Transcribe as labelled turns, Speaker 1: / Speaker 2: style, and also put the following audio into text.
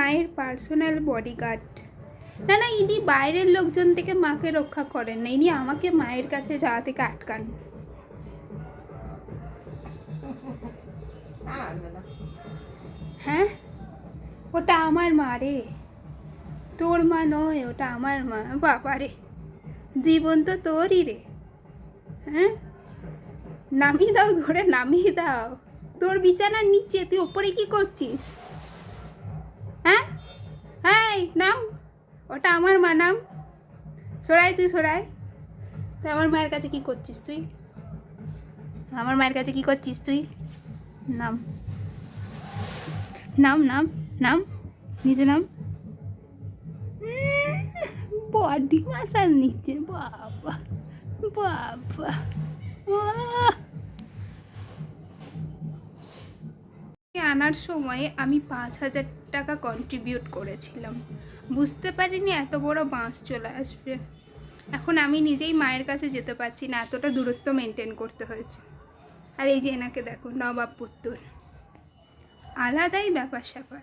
Speaker 1: মায়ের personal bodyguard. না না, ইনি বাইরের লোকজন থেকে মাকে রক্ষা করেন না, ইনি আমাকে মায়ের কাছে যাওয়া থেকে আটকান। হ্যাঁ, ওটা আমার মা রে, তোর মা নয়, ওটা আমার মা। বাবা রে, জীবন তো তোরই রে। হ্যাঁ, নামিয়ে দাও, ধরে নামিয়ে দাও। তোর বিছানার নিচে, তুই ওপরে কি করছিস? হ্যাঁ হ্যাঁ, নাম, ওটা আমার মা, নাম। সরাই, তুই সরাই। তুই আমার মায়ের কাছে কি করছিস? তুই আমার মায়ের কাছে কি করছিস? তুই নাম, নাম, নাম, নাম, নিচে নাম। বডি মাসাজ নিচ্ছে, বাবা বাবা। আনার সময় আমি 5,000 টাকা কন্ট্রিবিউট করেছিলাম, বুঝতে পারিনি এত বড় বাঁশ চলে আসবে। এখন আমি নিজেই মায়ের কাছে যেতে পারছি না, এতটা দূরত্ব মেনটেন করতে হয়েছে। আর এই যে এনাকে দেখো, নবাব পুত্তুর, আলাদাই ব্যাপার স্যাপার।